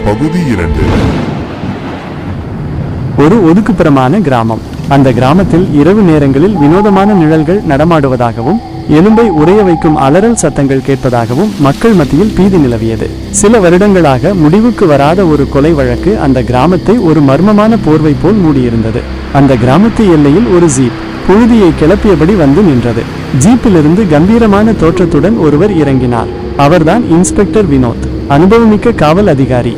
பகுதி 2. ஒரு ஒதுக்குப்புறமான கிராமம். அந்த கிராமத்தில் இரவு நேரங்களில் வினோதமான நிழல்கள் நடமாடுவதாகவும் எலும்பை உறைய வைக்கும் அலறல் சத்தங்கள் கேட்பதாகவும் மக்கள் மத்தியில் பீதி நிலவியது. சில வருடங்களாக முடிவுக்கு வராத ஒரு கொலை வழக்கு அந்த கிராமத்தை ஒரு மர்மமான போர்வை போல் மூடியிருந்தது. அந்த கிராமத்து எல்லையில் ஒரு ஜீப் புழுதியை கிளப்பியபடி வந்து நின்றது. ஜீப்பிலிருந்து கம்பீரமான தோற்றத்துடன் ஒருவர் இறங்கினார். அவர்தான் இன்ஸ்பெக்டர் வினோத், அனுபவமிக்க காவல் அதிகாரி.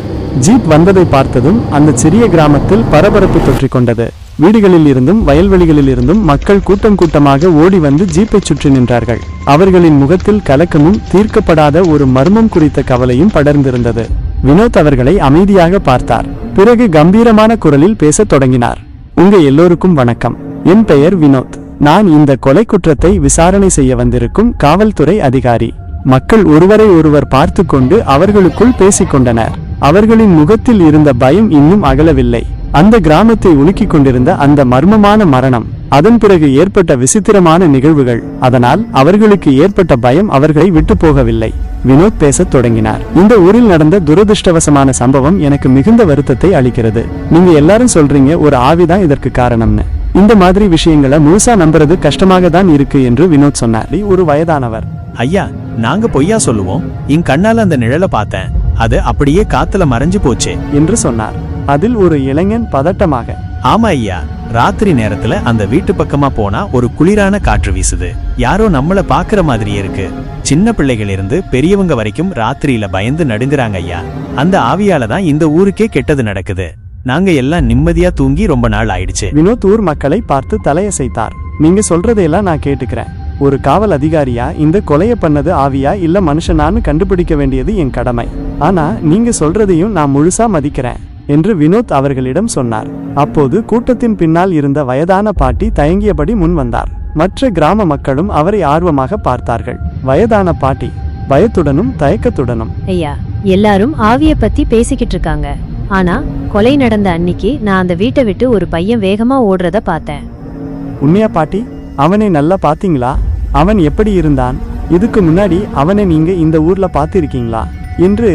ஜீப் வந்ததை பார்த்ததும் அந்த சிறிய கிராமத்தில் பரபரப்பு தொற்றிக் கொண்டது. வீடுகளில் இருந்தும் வயல்வெளிகளில் இருந்தும் மக்கள் கூட்டம் கூட்டமாக ஓடி வந்து ஜீப்பை சுற்றி நின்றார்கள். அவர்களின் முகத்தில் கலக்கமும் தீர்க்கப்படாத ஒரு மர்மம் குறித்த கவலையும் படர்ந்திருந்தது. வினோத் அவர்களை அமைதியாக பார்த்தார். பிறகு கம்பீரமான குரலில் பேசத் தொடங்கினார். உங்க எல்லோருக்கும் வணக்கம். என் பெயர் வினோத். நான் இந்த கொலை குற்றத்தை விசாரணை செய்ய வந்திருக்கும் காவல்துறை அதிகாரி. மக்கள் ஒருவரை ஒருவர் பார்த்து கொண்டு அவர்களுக்குள் பேசிக்கொண்டனர். அவர்களின் முகத்தில் இருந்த பயம் இன்னும் அகலவில்லை. அந்த கிராமத்தை உலுக்கிக் கொண்டிருந்த அந்த மர்மமான மரணம், அதன் பிறகு ஏற்பட்ட விசித்திரமான நிகழ்வுகள், அதனால் அவர்களுக்கு ஏற்பட்ட பயம் அவர்களை விட்டு போகவில்லை. வினோத் பேசத் தொடங்கினார். இந்த ஊரில் நடந்த துரதிருஷ்டவசமான சம்பவம் எனக்கு மிகுந்த வருத்தத்தை அளிக்கிறது. நீங்க எல்லாரும் சொல்றீங்க ஒரு ஆவிதான் இதற்கு காரணம்னு. இந்த மாதிரி விஷயங்களை முழுசா நம்புறது கஷ்டமாக தான் இருக்கு என்று வினோத் சொன்னார். ஒரு வயதானவர், ஐயா, நாங்க பொய்யா சொல்லுவோம். என் கண்ணால அந்த நிழலை பார்த்தேன். அது அப்படியே காத்துல மறைஞ்சு போச்சு என்று சொன்னார். அதில் ஒரு இளைஞன் பதட்டமாக, ஆமா ஐயா, ராத்திரி நேரத்துல அந்த வீட்டு பக்கமா போனா ஒரு குளிரான காற்று வீசுது. யாரோ நம்மள பாக்குற மாதிரியே இருக்கு. சின்ன பிள்ளைகள் இருந்து பெரியவங்க வரைக்கும் ராத்திரியில பயந்து நடுங்குறாங்க ஐயா. அந்த ஆவியால தான் இந்த ஊருக்கே கெட்டது நடக்குது. நாங்க எல்லாம் நிம்மதியா தூங்கி ரொம்ப நாள் ஆயிடுச்சு. வினோத் ஊர் மக்களை பார்த்து தலையசைத்தார். நீங்க சொல்றதையெல்லாம் நான் கேட்டுக்கிறேன். ஒரு காவல் அதிகாரியா இந்த கொலைய பண்ணது ஆவியா இல்ல மனுஷனான்னு கண்டுபிடிக்க வேண்டியது என் கடமை. ஆனா நீங்க சொல்றதையும் நான் முழுசா மதிக்கிறேன் என்று வினோத் அவர்களிடம் சொன்னார். அப்போது கூட்டத்தின் பின்னால் இருந்த வயதான பாட்டி தயங்கியபடி முன் வந்தார். மற்ற கிராம மக்களும் அவரை ஆர்வமாக பார்த்தார்கள். வயதான பாட்டி பயத்துடனும் தயக்கத்துடனும், ஐயா, எல்லாரும் ஆவிய பத்தி பேசிக்கிட்டு இருக்காங்க. ஆனா கொலை நடந்த அன்னிக்கு நான் அந்த வீட்டை விட்டு ஒரு பையன் வேகமா ஓடுறத பார்த்தேன். உண்மையா பாட்டி? அவனை நல்லா பாத்தீங்களா? அவன் எப்படி இருந்தான்? இதுக்கு முன்னாடி அவனை நீங்க இந்த ஊர்ல பாத்திருக்கீங்களா என்று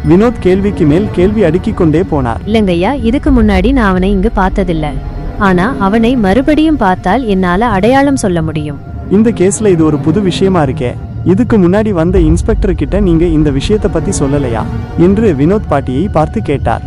வினோத் கேள்விக்கு மேல் கேள்வி அடுக்கிக் கொண்டே போனார். இல்லங்கய்யா, இதுக்கு முன்னாடி நான் அவனை இங்கு பார்த்ததில்ல. ஆனா அவனை மறுபடியும் பார்த்தால் என்னால அடையாளம் சொல்ல முடியும். இந்த கேஸ்ல இது ஒரு புது விஷயமா இருக்கே. இதுக்கு முன்னாடி வந்த இன்ஸ்பெக்டர் கிட்ட நீங்க இந்த விஷயத்தை பத்தி சொல்லலையா என்று வினோத் பாட்டியை பார்த்து கேட்டார்.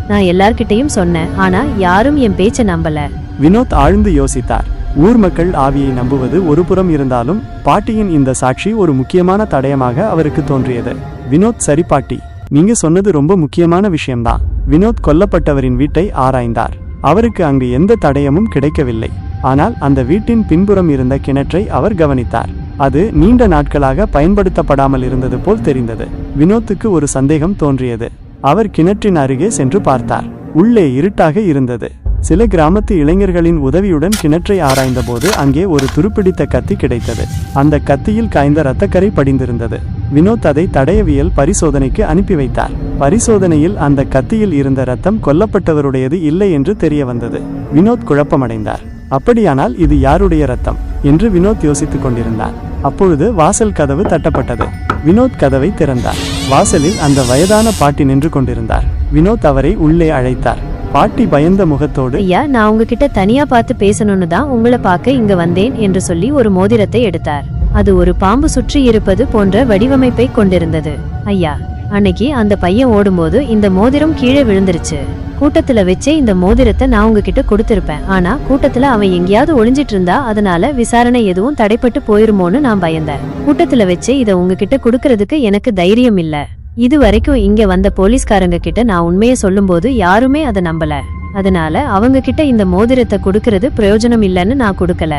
நான் எல்லார்கிட்டையும் சொன்னேன், ஆனா யாரும் என் பேச்ச நம்பல. வினோத் ஆழ்ந்து யோசித்தார். ஊர் மக்கள் ஆவியை நம்புவது ஒரு புறம் இருந்தாலும் பாட்டியின் இந்த சாட்சி ஒரு முக்கியமான தடயமாக அவருக்கு தோன்றியது. வினோத், சரி பாட்டி, நீங்க சொன்னது ரொம்ப முக்கியமான விஷயம்தான். வினோத் கொல்லப்பட்டவரின் வீட்டை ஆராய்ந்தார். அவருக்கு அங்கு எந்த தடயமும் கிடைக்கவில்லை. ஆனால் அந்த வீட்டின் பின்புறம் இருந்த கிணற்றை அவர் கவனித்தார். அது நீண்ட நாட்களாக பயன்படுத்தப்படாமல் இருந்தது போல் தெரிந்தது. வினோத்துக்கு ஒரு சந்தேகம் தோன்றியது. அவர் கிணற்றின் அருகே சென்று பார்த்தார். உள்ளே இருட்டாக இருந்தது. சில கிராமத்து இளைஞர்களின் உதவியுடன் கிணற்றை ஆராய்ந்த போது அங்கே ஒரு துருப்பிடித்த கத்தி கிடைத்தது. அந்த கத்தியில் காய்ந்த இரத்தக்கரை படிந்திருந்தது. வினோத் அதை தடயவியல் பரிசோதனைக்கு அனுப்பி வைத்தார். பரிசோதனையில் அந்த கத்தியில் இருந்த இரத்தம் கொல்லப்பட்டவருடையது இல்லை என்று தெரிய வந்தது. வினோத் குழப்பமடைந்தார். அப்படியானால் இது யாருடைய இரத்தம் என்று வினோத் யோசித்துக் கொண்டிருந்தார். அப்பொழுது வாசல் கதவு தட்டப்பட்டது. வினோத் கதவை திறந்தார். வாசலில் அந்த வயதான பாட்டி நின்று கொண்டிருந்தார். வினோத் அவரை உள்ளே அழைத்தார். பாட்டி பயந்த முகத்தோடு, ஐயா, நான் உங்ககிட்ட தனியா பார்த்து பேசணும்னு தான் உங்களை பார்க்க இங்க வந்தேன் என்று சொல்லி ஒரு மோதிரத்தை எடுத்தார். அது ஒரு பாம்பு சுற்றி இருப்பது போன்ற வடிவமைப்பை கொண்டிருந்தது. ஐயா, அன்னைக்கு அந்த பையன் ஓடும்போது இந்த மோதிரம் கீழே விழுந்துருச்சு. கூட்டத்துல வச்சே இந்த மோதிரத்தை நான் உங்ககிட்ட கொடுத்திருப்பேன். ஆனா கூட்டத்துல அவன் எங்கேயாவது ஒளிஞ்சிட்டு இருந்தா அதனால விசாரணை எதுவும் தடைப்பட்டு போயிருமோன்னு நான் பயந்தேன். கூட்டத்துல வச்சே இதை உங்ககிட்ட கொடுக்கறதுக்கு எனக்கு தைரியம் இல்ல. இது வரைக்கும் இங்க வந்த போலீஸ்காரங்க கிட்ட நான் உண்மையை சொல்லும் போது யாருமே அதை நம்பல. அதனால அவங்க கிட்ட இந்த மோதிரத்தை கொடுக்கறது பிரயோஜனம் இல்லைன்னு நான் கொடுக்கல.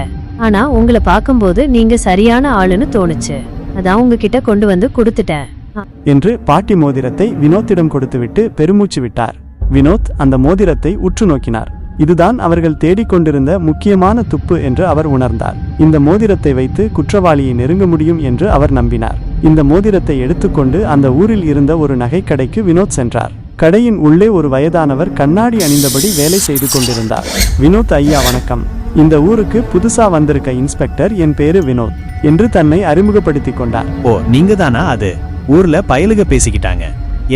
ஆனா உங்களை பார்க்கும்போது நீங்க சரியான ஆளுன்னு தோணுச்சு. அதான் உங்ககிட்ட கொண்டு வந்து கொடுத்துட்டேன் என்று பாட்டி மோதிரத்தை வினோத்திடம் கொடுத்துவிட்டு பெருமூச்சு விட்டார். வினோத் அந்த மோதிரத்தை உற்று நோக்கினார். இதுதான் அவர்கள் தேடிக்கொண்டிருந்த முக்கியமான துப்பு என்று அவர் உணர்ந்தார். இந்த மோதிரத்தை வைத்து குற்றவாளியை நெருங்க முடியும் என்று அவர் நம்பினார். இந்த மோதிரத்தை எடுத்துக்கொண்டு அந்த ஊரில் இருந்த ஒரு நகைக்கடைக்கு வினோத் சென்றார். கடையின் உள்ளே ஒரு வயதானவர் கண்ணாடி அணிந்தபடி வேலை செய்து கொண்டிருந்தார். வினோத், ஐயா வணக்கம். இந்த ஊருக்கு புதுசா வந்திருக்க இன்ஸ்பெக்டர், என் பேரு வினோத் என்று தன்னை அறிமுகப்படுத்திக் கொண்டார். ஓ, நீங்க தானா? அது ஊர்ல பயலுக பேசிக்கிட்டாங்க.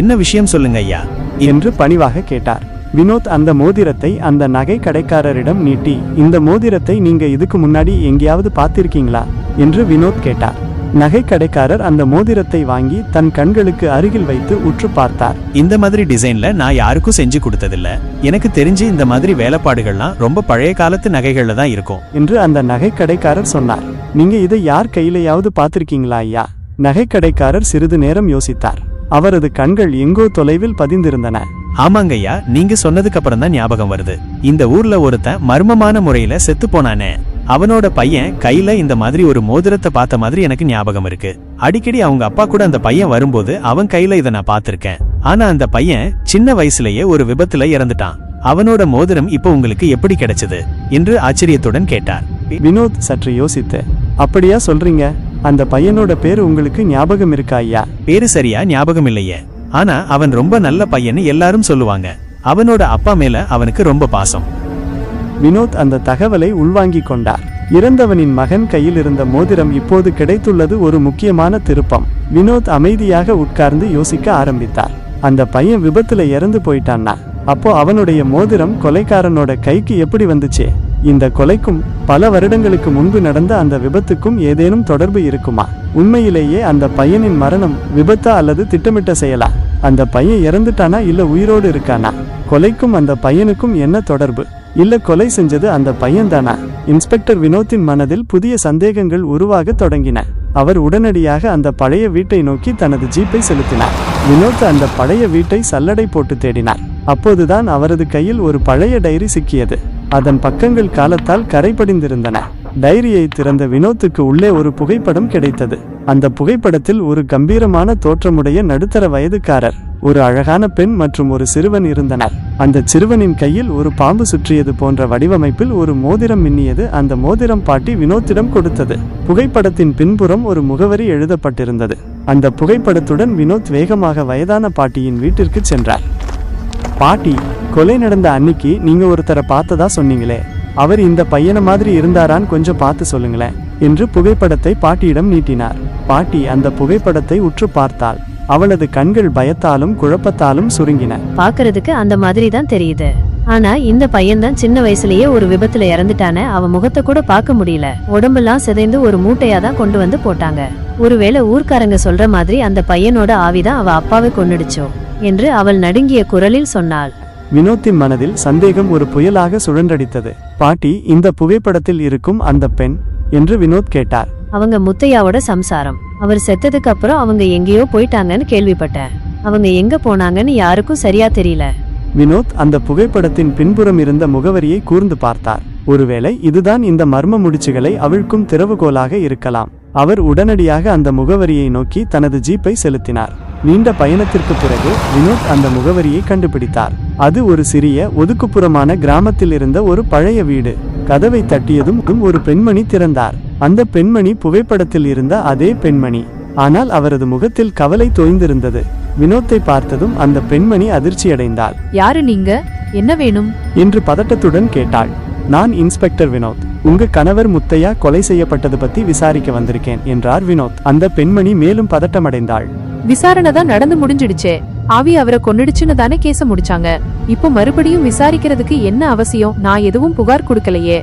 என்ன விஷயம் சொல்லுங்க ஐயா என்று பணிவாக கேட்டார். வினோத் அந்த மோதிரத்தை அந்த நகை கடைக்காரரிடம் நீட்டி, இந்த மோதிரத்தை நீங்க இதுக்கு முன்னாடி எங்கேயாவது பார்த்திருக்கீங்களா என்று வினோத் கேட்டார். நகை கடைக்காரர் அந்த மோதிரத்தை வாங்கி தன் கண்களுக்கு அருகில் வைத்து உற்று பார்த்தார். இந்த மாதிரி டிசைன்ல நான் யாருக்கும் செஞ்சு கொடுத்ததில்ல. எனக்கு தெரிஞ்சு இந்த மாதிரி வேலைப்பாடுகள்லாம் ரொம்ப பழைய காலத்து நகைகள்ல தான் இருக்கும் என்று அந்த நகை கடைக்காரர் சொன்னார். நீங்க இதை யார் கையிலையாவது பார்த்திருக்கீங்களா ஐயா? நகை கடைக்காரர் சிறிது நேரம் யோசித்தார். அவரது கண்கள் எங்கோ தொலைவில் பதிந்திருந்தன. ஆமாங்கய்யா, நீங்க சொன்னதுக்கு அப்புறம் தான் ஞாபகம் வருது. இந்த ஊர்ல ஒருத்தன் மர்மமான முறையில செத்து போனானே, அவனோட பையன் கையில இந்த மாதிரி ஒரு மோதிரத்தை பார்த்த மாதிரி எனக்கு ஞாபகம் இருக்கு. அடிக்கடி அவங்க அப்பா கூட அந்த பையன் வரும்போது அவன் கையில இதை நான் பார்த்திருக்கேன். ஆனா அந்த பையன் சின்ன வயசுலயே ஒரு விபத்துல இறந்துட்டான். அவனோட மோதிரம் இப்போ உங்களுக்கு எப்படி கிடைச்சது என்று ஆச்சரியத்துடன் கேட்டார். வினோத் சற்று யோசித்து, அப்படியா சொல்றீங்க? அந்த பையனோட பேரு உங்களுக்கு ஞாபகம் இருக்கா ஐயா? பேரு சரியா ஞாபகம் இல்லையே, ஆனா அவன் ரொம்ப நல்ல பையன்னு எல்லாரும் சொல்லுவாங்க. அவனோட அப்பா மேல அவனுக்கு ரொம்ப பாசம். வினோத் அந்த தகவலை உள்வாங்கிக் கொண்டார். இறந்தவனின் மகன் கையில் இருந்த மோதிரம் இப்போது கிடைத்துள்ளது ஒரு முக்கியமான திருப்பம். வினோத் அமைதியாக உட்கார்ந்து யோசிக்க ஆரம்பித்தார். அந்த பையன் விபத்துல இறந்து போயிட்டான்னா அப்போ அவனுடைய மோதிரம் கொலைக்காரனோட கைக்கு எப்படி வந்துச்சு? இந்த கொலைக்கும் பல வருடங்களுக்கு முன்பு நடந்த அந்த விபத்துக்கும் ஏதேனும் தொடர்பு இருக்குமா? உண்மையிலேயே அந்த பையனின் மரணம் விபத்தா அல்லது திட்டமிட்ட செயலா? அந்த பையன் இறந்துட்டானா இல்ல உயிரோடு இருக்கானா? கொலைக்கும் அந்த பையனுக்கும் என்ன தொடர்பு? இல்ல கொலை செஞ்சது அந்த பையன்தானா? இன்ஸ்பெக்டர் வினோத்தின் மனதில் புதிய சந்தேகங்கள் உருவாக தொடங்கின. அவர் உடனடியாக அந்த பழைய வீட்டை நோக்கி தனது ஜீப்பை செலுத்தினார். வினோத் அந்த பழைய வீட்டை சல்லடை போட்டு தேடினார். அப்போதுதான் அவரது கையில் ஒரு பழைய டைரி சிக்கியது. அதன் பக்கங்கள் காலத்தால் கரைபடிந்திருந்தன. டைரியை திறந்த வினோத்துக்கு உள்ளே ஒரு புகைப்படம் கிடைத்தது. அந்த புகைப்படத்தில் ஒரு கம்பீரமான தோற்றமுடைய நடுத்தர வயதுக்காரர், ஒரு அழகான பெண் மற்றும் ஒரு சிறுவன் இருந்தனர். அந்த சிறுவனின் கையில் ஒரு பாம்பு சுற்றியது போன்ற வடிவமைப்பில் ஒரு மோதிரம் மின்னியது. அந்த மோதிரம் பாட்டி வினோத்திடம் கொடுத்தது. புகைப்படத்தின் பின்புறம் ஒரு முகவரி எழுதப்பட்டிருந்தது. அந்த புகைப்படத்துடன் வினோத் வேகமாக வயதான பாட்டியின் வீட்டிற்கு சென்றார். பாட்டி, கொலை நடந்த அன்னைக்கு நீங்க ஒருத்தரை பார்த்ததா சொன்னீங்களே, அவர் இந்த பையனை மாதிரி இருந்தாரான்னு கொஞ்சம் பார்த்து சொல்லுங்களேன் என்று புகைப்படத்தை பாட்டியிடம் நீட்டினார். பாட்டி அந்த புகைப்படத்தை உற்று பார்த்தாள். அவளது கண்கள் பயத்தாலும் குழப்பத்தாலும் சுருங்கின. பாக்குறதுக்கு அந்த மாதிரி தான் தெரியுது. ஆனா இந்த பையன் தான் சின்ன வயசுலயே ஒரு விபத்துல இறந்துட்டானே. அவன் முகத்தை கூட பார்க்க முடியல. உடம்பெல்லாம் சிதைந்து ஒரு மூட்டையா தான் கொண்டு வந்து போட்டாங்க. ஒருவேளை ஊர்க்காரங்க சொல்ற மாதிரி அந்த பையனோட ஆவிதான் அவ அப்பாவை கொன்னுடுச்சோ என்று அவள் நடுங்கிய குரலில் சொன்னாள். வினோத்தின் மனதில் சந்தேகம் ஒரு புயலாக சுழன்றடித்தது. பாட்டி, இந்த புகைப்படத்தில் இருக்கும் அந்த பெண் என்று வினோத் கேட்டார். அவங்க முத்தையாவோட சம்சாரம். அவர் செத்ததுக்கு அப்புறம் அவங்க எங்கேயோ போயிட்டாங்கன்னு கேள்விப்பட்டேன். அவங்க எங்க போனாங்கன்னு யாருக்கும் சரியா தெரியல. வினோத் அந்த புகைப்படத்தின் பின்புறம் இருந்த முகவரியை கூர்ந்து பார்த்தார். ஒருவேளை இதுதான் இந்த மர்ம முடிச்சுகளை அவிழ்க்கும் திறவுகோலாக இருக்கலாம். அவர் உடனடியாக அந்த முகவரியை நோக்கி தனது ஜீப்பை செலுத்தினார். நீண்ட பயணத்திற்கு பிறகு வினோத் அந்த முகவரியை கண்டுபிடித்தார். அது ஒரு சிறிய ஒதுக்குப்புறமான கிராமத்தில் இருந்த ஒரு பழைய வீடு. கதவை தட்டியதும் ஒரு பெண்மணி திறந்தார். அந்த பெண்மணி புகைப்படத்தில் இருந்த அதே பெண்மணி. ஆனால் அவரது முகத்தில் கவலை தோய்ந்திருந்தது. வினோத்தை பார்த்ததும் அந்த பெண்மணி அதிர்ச்சியடைந்தாள். யாரு நீங்க? என்ன வேணும் என்று பதட்டத்துடன் கேட்டாள். நான் இன்ஸ்பெக்டர் வினோத். உங்க கணவர் முத்தையா கொலை செய்யப்பட்டது பத்தி விசாரிக்க வந்திருக்கேன் என்றார் வினோத். அந்த பெண்மணி மேலும் பதட்டமடைந்தாள். விசாரணை தான் நடந்து முடிஞ்சிடுச்சே. ஆவி அவரை கொன்னுடுச்சுன்னு தானே கேச முடிச்சாங்க. இப்போ மறுபடியும் விசாரிக்கிறதுக்கு என்ன அவசியம்? நான் எதுவும் புகார் கொடுக்கலையே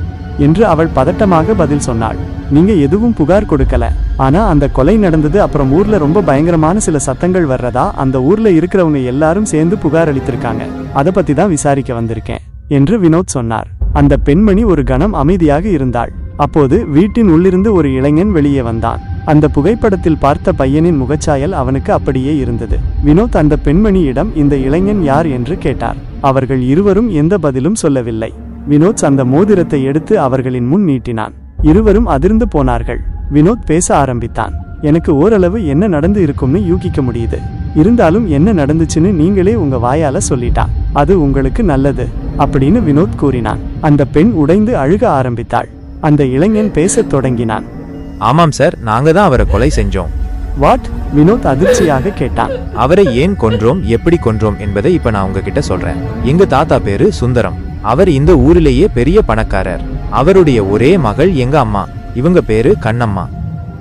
என்று அவள் பதட்டமாக பதில் சொன்னாள். நீங்க எதுவும் புகார் கொடுக்கல. ஆனா அந்த கொலை நடந்தது அப்புறம் ஊர்ல ரொம்ப பயங்கரமான சில சத்தங்கள் வர்றதா அந்த ஊர்ல இருக்கிறவங்க எல்லாரும் சேர்ந்து புகார் அளித்திருக்காங்க. அதை பத்தி தான் விசாரிக்க வந்திருக்கேன் என்று வினோத் சொன்னார். அந்த பெண்மணி ஒரு கணம் அமைதியாக இருந்தாள். அப்போது வீட்டின் உள்ளிருந்து ஒரு இளைஞன் வெளியே வந்தான். அந்த புகைப்படத்தில் பார்த்த பையனின் முகச்சாயல் அவனுக்கு அப்படியே இருந்தது. வினோத் அந்த பெண்மணியிடம் இந்த இளைஞன் யார் என்று கேட்டார். அவர்கள் இருவரும் எந்த பதிலும் சொல்லவில்லை. வினோத் அந்த மோதிரத்தை எடுத்து அவர்களின் முன் நீட்டினான். இருவரும் அதிர்ந்து போனார்கள். வினோத் பேச ஆரம்பித்தான். எனக்கு ஓரளவு என்ன நடந்து இருக்கும்னு யூகிக்க முடியுது. இருந்தாலும் என்ன நடந்துச்சுன்னு நீங்களே உங்க வாயால சொல்லிட்டா அது உங்களுக்கு நல்லது அப்படின்னு வினோத் கூறினான். அந்த பெண் உடைந்து அழுக ஆரம்பித்தாள். அந்த இளைஞன் பேசத் தொடங்கினான். ஆமாம் சார், நாங்க தான் அவரை கொலை செஞ்சோம். வாட்? வினோத் அதிர்ச்சியாக கேட்டான். அவரை ஏன் கொன்றோம், எப்படி கொன்றோம் என்பதை இப்ப நான் உங்ககிட்ட சொல்றேன். எங்க தாத்தா பேரு சுந்தரம். அவர் இந்த ஊரிலேயே பெரிய பணக்காரர். அவருடைய ஒரே மகள் எங்க அம்மா. இவங்க பேரு கண்ணம்மா.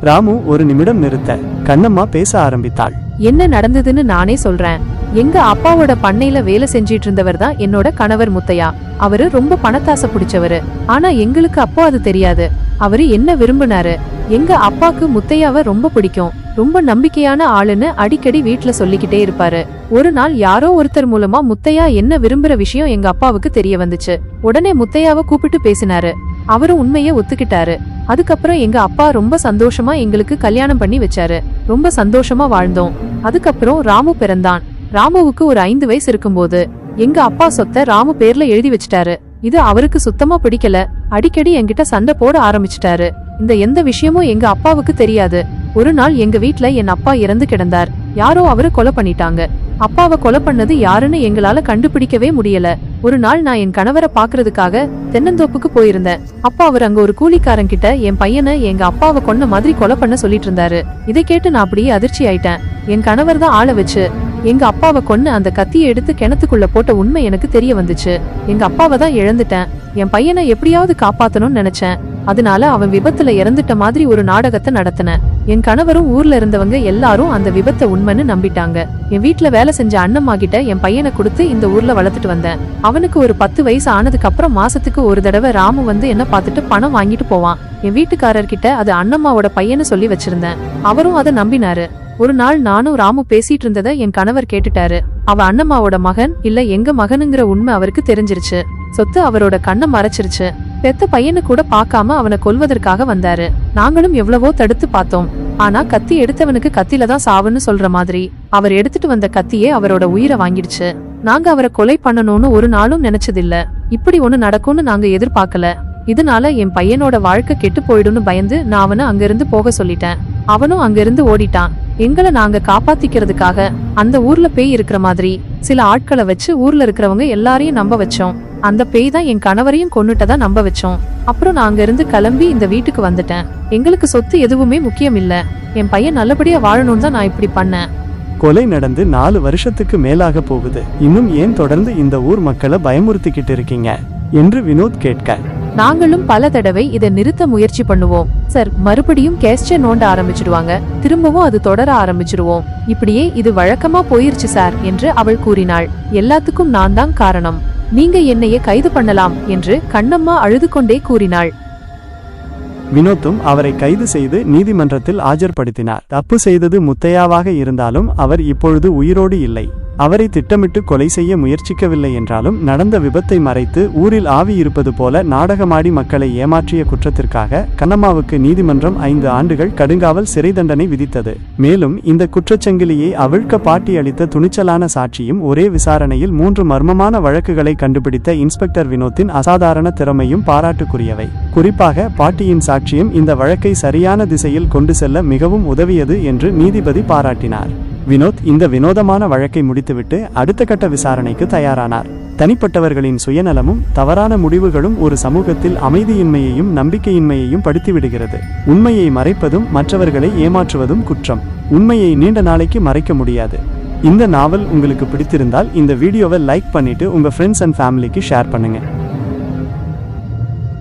ராமு ஒரு நிமிடம் நிறுத்த கண்ணம்மா பேச ஆரம்பித்தாள். என்ன நடந்ததுன்னு நானே சொல்றேன். எங்க அப்பாவோட பண்ணையில வேலை செஞ்சிட்டு இருந்தவர் தான் என்னோட கணவர் முத்தையா. அவரு ரொம்ப பணத்தாசை பிடிச்சவரு. ஆனா எங்களுக்கு அப்போ அது தெரியாது. அவரு என்ன விரும்பினாரு. எங்க அப்பாக்கு முத்தையாவை ரொம்ப பிடிக்கும். ரொம்ப நம்பிக்கையான ஆளுன்னு அடிக்கடி வீட்டுல சொல்லிக்கிட்டே இருப்பாரு. ஒரு நாள் யாரோ ஒருத்தர் மூலமா முத்தையா என்ன விரும்புற விஷயம் எங்க அப்பாவுக்கு தெரிய வந்துச்சு. உடனே முத்தையாவை கூப்பிட்டு பேசினாரு. அவரும் உண்மையை ஒத்துக்கிட்டாரு. அதுக்கப்புறம் எங்க அப்பா ரொம்ப சந்தோஷமா எங்களுக்கு கல்யாணம் பண்ணி வச்சாரு. ரொம்ப சந்தோஷமா வாழ்ந்தோம். அதுக்கப்புறம் ராமு பிறந்தான். ராமுவுக்கு ஒரு 5 வயசு இருக்கும்போது எங்க அப்பா சொத்தை ராமு பேர்ல எழுதி வச்சிட்டாரு. இது அவருக்கு சுத்தமா பிடிக்கல. அடிக்கடி என்கிட்ட சண்டை போட ஆரம்பிச்சிட்டாரு. இந்த எந்த விஷயமும் எங்க அப்பாவுக்கு தெரியாது. ஒரு நாள் எங்க வீட்ல என் அப்பா இறந்து கிடந்தார். யாரோ அவரை கொலை பண்ணிட்டாங்க. அப்பாவை கொலை பண்ணது யாருன்னு எங்களால கண்டுபிடிக்கவே முடியல. ஒரு நாள் நான் என் கணவரை பாக்குறதுக்காக தென்னந்தோப்புக்கு போயிருந்தேன். அப்பா அவர் அங்க ஒரு கூலிக்காரன் கிட்ட என் பையனை எங்க அப்பாவை கொன்ன மாதிரி கொலை பண்ண சொல்லிட்டு இருந்தாரு. இதை கேட்டு நான் அப்படியே அதிர்ச்சி ஆயிட்டேன். என் கணவர் தான் ஆளை வச்சு எங்க அப்பாவை கொன்னு அந்த கத்தியை எடுத்து கிணத்துக்குள்ள போட்ட உண்மை எனக்கு தெரிய வந்துச்சு. எங்க அப்பாவை தான் இழந்துட்டேன். என் பையனை எப்படியாவது காப்பாத்தணும்னு நினைச்சேன். அதனால அவன் விபத்துல இறந்துட்ட மாதிரி ஒரு நாடகத்தை நடத்தினேன். என் கணவரும் ஊர்ல இருந்தவங்க எல்லாரும் அந்த விபத்தை உண்மைன்னு நம்பிட்டாங்க. என் வீட்டுல வேலை செஞ்ச அண்ணம்மா கிட்ட என் பையனை கொடுத்து இந்த ஊர்ல வளர்த்துட்டு வந்தேன். அவனுக்கு ஒரு 10 வயசு ஆனதுக்கு அப்புறம் மாசத்துக்கு ஒரு தடவை ராமு வந்து என்ன பார்த்துட்டு பணம் வாங்கிட்டு போவான். என் வீட்டுக்காரர்கிட்ட அது அண்ணம்மாவோட பையன்னு சொல்லி வச்சிருந்தேன். அவரும் அதை நம்பினாரு. ஒரு நாள் நானும் ராமு பேசிட்டு இருந்ததை என் கணவர் கேட்டுட்டாரு. அவ அண்ணம்மாவோட மகன் இல்ல எங்க மகனுங்கிற உண்மை அவருக்கு தெரிஞ்சிருச்சு. சொத்து அவரோட கண்ணை மறைச்சிருச்சு. பெத்த பையனு கூட பார்க்காம அவனை கொல்வதற்காக வந்தாரு. நாங்களும் எவ்வளவோ தடுத்து பார்த்தோம். ஆனா கத்தி எடுத்தவனுக்கு கத்தில தான் சாவுன்னு சொல்ற மாதிரி அவர் எடுத்துட்டு வந்த கத்தியே அவரோட உயிரை வாங்கிடுச்சு. நாங்க அவரை கொலை பண்ணணும்னு ஒரு நாளும் நினைச்சதில்ல. இப்படி ஒண்ணு நடக்கும்னு நாங்க எதிர்பார்க்கல. இதனால என் பையனோட வாழ்க்கை கெட்டு போயிடும்னு பயந்து நான் அவனை அங்கிருந்து போக சொல்லிட்டேன். அவனும் அங்கிருந்து ஓடிட்டான். எங்களை நாங்க காப்பாத்திக்கிறதுக்காக அந்த ஊர்ல பேய் இருக்கிற மாதிரி சில ஆட்களை வச்சு ஊர்ல இருக்கிறவங்க எல்லாரையும் நம்ப வச்சோம். அந்த பேய் தான் என் கணவரையும் கொன்னுட்டதா நம்ப வச்சோம். அப்புறம் நான் அங்க இருந்து கிளம்பி இந்த வீட்டுக்கு வந்துட்டேன். எங்களுக்கு சொத்து எதுவுமே முக்கியம் இல்ல. என் பையன் நல்லபடியா வாழணும்னு தான் நான் இப்படி பண்ணேன். கொலை நடந்து 4 வருஷத்துக்கு மேலாக போகுது. இன்னும் ஏன் தொடர்ந்து இந்த ஊர் மக்களை பயமுறுத்திக்கிட்டு இருக்கீங்க என்று வினோத் கேட்க, நாங்களும் பல தடவை இதை நிறுத்த முயற்சி பண்ணுவோம் சார். மறுபடியும் கேஸ்டர் நோண்ட ஆரம்பிச்சிடுவாங்க. திரும்பவும் அது தொடர ஆரம்பிச்சிடுவோம். இப்படியே இது வழக்கமா போயிருச்சு சார் என்று அவள் கூறினாள். எல்லாத்துக்கும் நான் தான் காரணம். நீங்க என்னையே கைது பண்ணலாம் என்று கண்ணம்மா அழுது கொண்டே கூறினாள். வினோத்தும் அவரை கைது செய்து நீதிமன்றத்தில் ஆஜர்படுத்தினார். தப்பு செய்தது முத்தையாவாக இருந்தாலும் அவர் இப்பொழுது உயிரோடு இல்லை. அவரை திட்டமிட்டு கொலை செய்ய முயற்சிக்கவில்லை என்றாலும் நடந்த விபத்தை மறைத்து ஊரில் ஆவி இருப்பது போல நாடகமாடி மக்களை ஏமாற்றிய குற்றத்திற்காக கண்ணம்மாவுக்கு நீதிமன்றம் 5 ஆண்டுகள் கடுங்காவல் சிறை தண்டனை விதித்தது. மேலும் இந்த குற்றச்சங்கிலியை அவிழ்க்க பாட்டி அளித்த துணிச்சலான சாட்சியும் ஒரே விசாரணையில் 3 மர்மமான வழக்குகளை கண்டுபிடித்த இன்ஸ்பெக்டர் வினோத்தின் அசாதாரண திறமையும் பாராட்டுக்குரியவை. குறிப்பாக பாட்டியின் சாட்சியம் இந்த வழக்கை சரியான திசையில் கொண்டு செல்ல மிகவும் உதவியது என்று நீதிபதி பாராட்டினார். வினோத் இந்த வினோதமான வழக்கை முடித்துவிட்டு அடுத்த கட்ட விசாரணைக்கு தயாரானார். தனிப்பட்டவர்களின் சுயநலமும் தவறான முடிவுகளும் ஒரு சமூகத்தில் அமைதியின்மையையும் நம்பிக்கையின்மையையும் படுத்திவிடுகிறது. உண்மையை மறைப்பதும் மற்றவர்களை ஏமாற்றுவதும் குற்றம். உண்மையை நீண்ட நாளைக்கு மறைக்க முடியாது. இந்த நாவல் உங்களுக்கு பிடித்திருந்தால் இந்த வீடியோவை லைக் பண்ணிட்டு உங்க ஃப்ரெண்ட்ஸ் அண்ட் ஃபேமிலிக்கு ஷேர் பண்ணுங்க.